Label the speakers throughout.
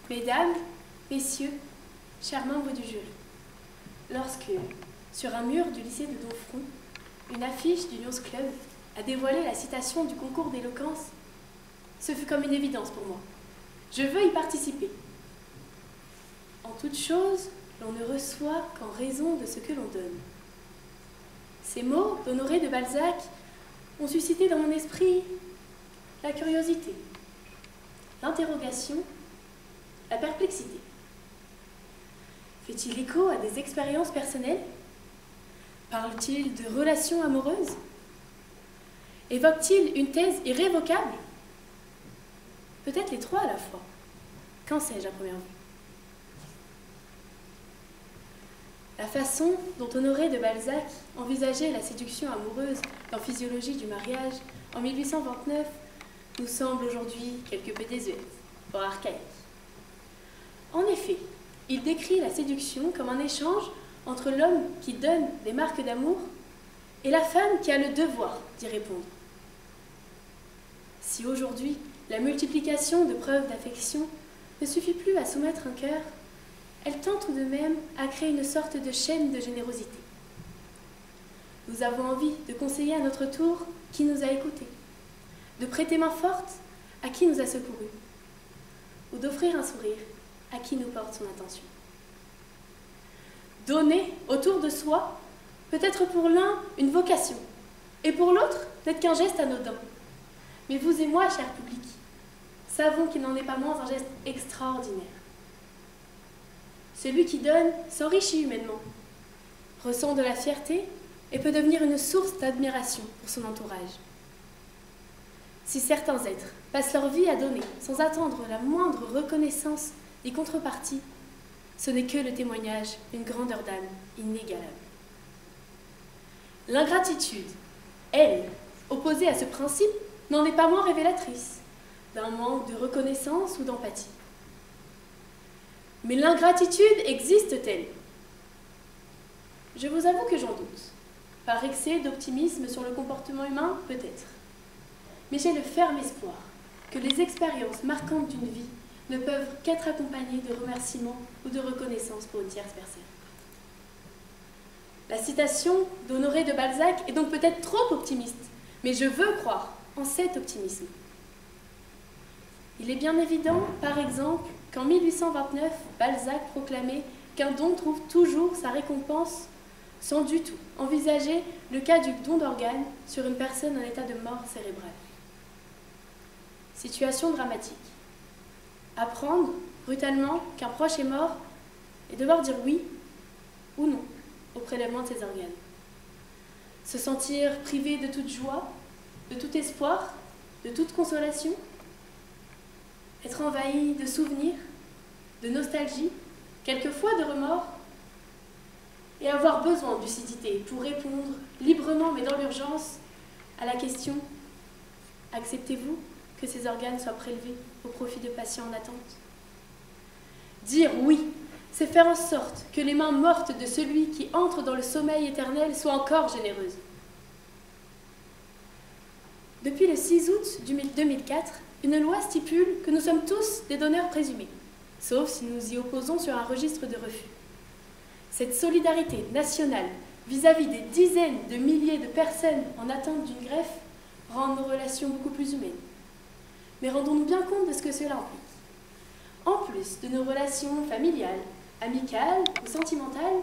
Speaker 1: Mesdames, Messieurs, chers membres du jury, lorsque, sur un mur du lycée de Domfront, une affiche du Lions Club a dévoilé la citation du concours d'éloquence, ce fut comme une évidence pour moi. Je veux y participer. En toute chose, l'on ne reçoit qu'en raison de ce que l'on donne. Ces mots d'Honoré de Balzac ont suscité dans mon esprit la curiosité, l'interrogation, la perplexité. Fait-il écho à des expériences personnelles? Parle-t-il de relations amoureuses? Évoque-t-il une thèse irrévocable? Peut-être les trois à la fois. Qu'en sais-je à première vue? La façon dont Honoré de Balzac envisageait la séduction amoureuse dans Physiologie du mariage en 1829 nous semble aujourd'hui quelque peu désuète, voire archaïque. En effet, il décrit la séduction comme un échange entre l'homme qui donne des marques d'amour et la femme qui a le devoir d'y répondre. Si aujourd'hui, la multiplication de preuves d'affection ne suffit plus à soumettre un cœur, elle tend tout de même à créer une sorte de chaîne de générosité. Nous avons envie de conseiller à notre tour qui nous a écoutés, de prêter main forte à qui nous a secourus, ou d'offrir un sourire à qui nous porte son attention. Donner autour de soi peut être pour l'un une vocation, et pour l'autre n'être qu'un geste anodin. Mais vous et moi, cher public, savons qu'il n'en est pas moins un geste extraordinaire. Celui qui donne s'enrichit humainement, ressent de la fierté et peut devenir une source d'admiration pour son entourage. Si certains êtres passent leur vie à donner sans attendre la moindre reconnaissance des contreparties, ce n'est que le témoignage d'une grandeur d'âme inégalable. L'ingratitude, elle, opposée à ce principe, n'en est pas moins révélatrice d'un manque de reconnaissance ou d'empathie. Mais l'ingratitude existe-t-elle? Je vous avoue que j'en doute. Par excès d'optimisme sur le comportement humain, peut-être. Mais j'ai le ferme espoir que les expériences marquantes d'une vie ne peuvent qu'être accompagnées de remerciements ou de reconnaissance pour une tierce personne. La citation d'Honoré de Balzac est donc peut-être trop optimiste, mais je veux croire en cet optimisme. Il est bien évident, par exemple, qu'en 1829, Balzac proclamait qu'un don trouve toujours sa récompense sans du tout envisager le cas du don d'organes sur une personne en état de mort cérébrale. Situation dramatique. Apprendre brutalement qu'un proche est mort et devoir dire oui ou non au prélèvement de ses organes. Se sentir privé de toute joie, de tout espoir, de toute consolation. Être envahi de souvenirs, de nostalgie, quelquefois de remords, et avoir besoin de lucidité pour répondre librement mais dans l'urgence à la question « Acceptez-vous que ces organes soient prélevés au profit de patients en attente ?» Dire oui, c'est faire en sorte que les mains mortes de celui qui entre dans le sommeil éternel soient encore généreuses. Depuis le 6 août 2004, une loi stipule que nous sommes tous des donneurs présumés, sauf si nous y opposons sur un registre de refus. Cette solidarité nationale vis-à-vis des dizaines de milliers de personnes en attente d'une greffe rend nos relations beaucoup plus humaines. Mais rendons-nous bien compte de ce que cela implique. En plus de nos relations familiales, amicales ou sentimentales,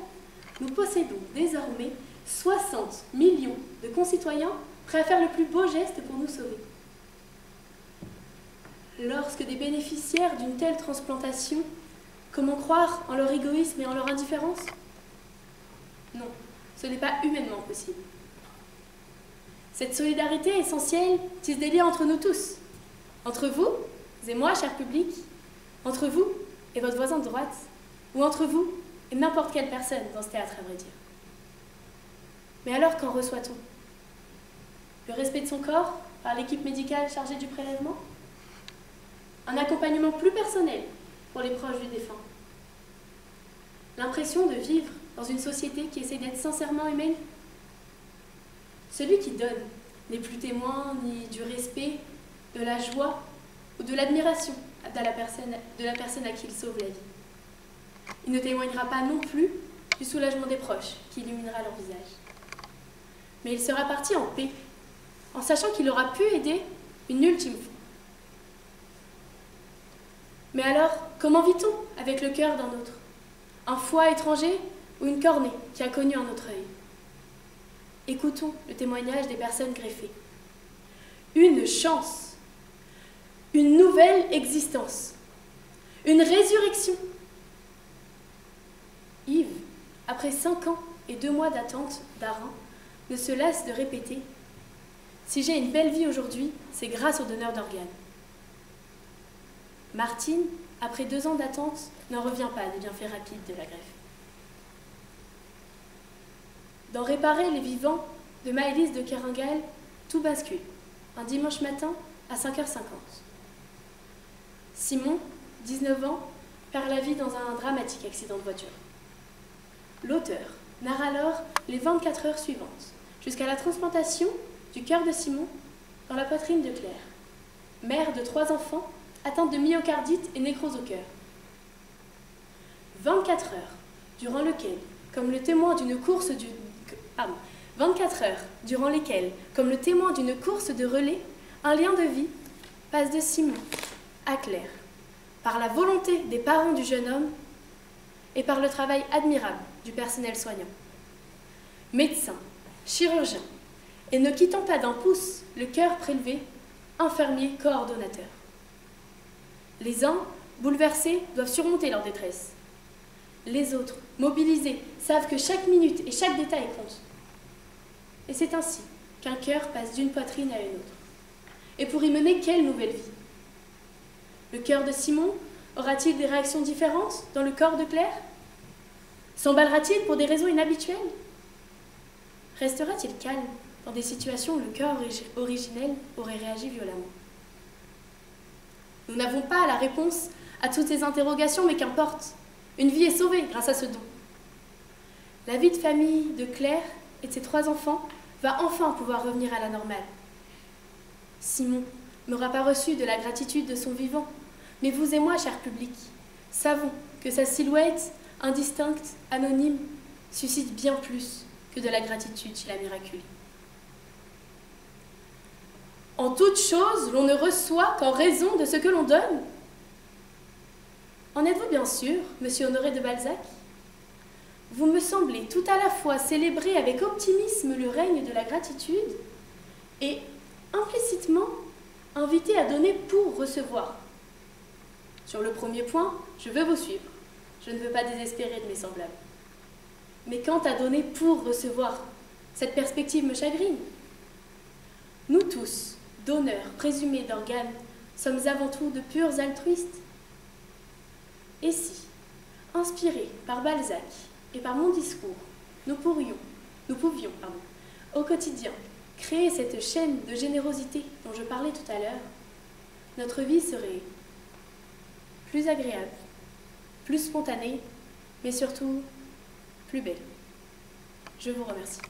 Speaker 1: nous possédons désormais 60 millions de concitoyens prêts à faire le plus beau geste pour nous sauver. Lorsque des bénéficiaires d'une telle transplantation, comment croire en leur égoïsme et en leur indifférence? Non, ce n'est pas humainement possible. Cette solidarité essentielle tisse des liens entre nous tous, entre vous et moi, cher public, entre vous et votre voisin de droite, ou entre vous et n'importe quelle personne dans ce théâtre, à vrai dire. Mais alors, qu'en reçoit-on? Le respect de son corps par l'équipe médicale chargée du prélèvement? Un accompagnement plus personnel pour les proches du défunt? L'impression de vivre dans une société qui essaie d'être sincèrement humaine? Celui qui donne n'est plus témoin ni du respect, de la joie ou de l'admiration de la personne à qui il sauve la vie. Il ne témoignera pas non plus du soulagement des proches qui illuminera leur visage. Mais il sera parti en paix, en sachant qu'il aura pu aider une ultime fois. Mais alors, comment vit-on avec le cœur d'un autre? Un foie étranger ou une cornée qui a connu un autre œil? Écoutons le témoignage des personnes greffées. Une chance, une nouvelle existence, une résurrection. Yves, après 5 ans et 2 mois d'attente d'Arin, ne se lasse de répéter « Si j'ai une belle vie aujourd'hui, c'est grâce au donneur d'organes ». Martine, après 2 ans d'attente, n'en revient pas des bienfaits rapides de la greffe. Dans Réparer les vivants de Maëlys de Keringal, tout bascule, un dimanche matin à 5h50. Simon, 19 ans, perd la vie dans un dramatique accident de voiture. L'auteur narre alors les 24 heures suivantes, jusqu'à la transplantation du cœur de Simon dans la poitrine de Claire, mère de 3 enfants atteinte de myocardite et nécrose au cœur. 24 heures, durant lesquelles, comme le témoin d'une course de relais, un lien de vie passe de Simon à Claire, par la volonté des parents du jeune homme et par le travail admirable du personnel soignant. Médecins, chirurgiens, et ne quittant pas d'un pouce le cœur prélevé, infirmiers coordonnateurs. Les uns, bouleversés, doivent surmonter leur détresse. Les autres, mobilisés, savent que chaque minute et chaque détail compte. Et c'est ainsi qu'un cœur passe d'une poitrine à une autre. Et pour y mener, quelle nouvelle vie? Le cœur de Simon aura-t-il des réactions différentes dans le corps de Claire? S'emballera-t-il pour des raisons inhabituelles? Restera-t-il calme dans des situations où le cœur originel aurait réagi violemment? Nous n'avons pas la réponse à toutes ces interrogations, mais qu'importe. Une vie est sauvée grâce à ce don. La vie de famille de Claire et de ses 3 enfants va enfin pouvoir revenir à la normale. Simon n'aura pas reçu de la gratitude de son vivant, mais vous et moi, cher public, savons que sa silhouette indistincte, anonyme, suscite bien plus que de la gratitude chez la miraculée. En toute chose, l'on ne reçoit qu'en raison de ce que l'on donne. En êtes-vous bien sûr, monsieur Honoré de Balzac? Vous me semblez tout à la fois célébrer avec optimisme le règne de la gratitude et implicitement inviter à donner pour recevoir. Sur le premier point, je veux vous suivre. Je ne veux pas désespérer de mes semblables. Mais quant à donner pour recevoir, cette perspective me chagrine. Nous tous, donneurs présumés d'organes, sommes avant tout de purs altruistes. Et si, inspirés par Balzac et par mon discours, nous pouvions, au quotidien, créer cette chaîne de générosité dont je parlais tout à l'heure, notre vie serait plus agréable, plus spontanée, mais surtout plus belle. Je vous remercie.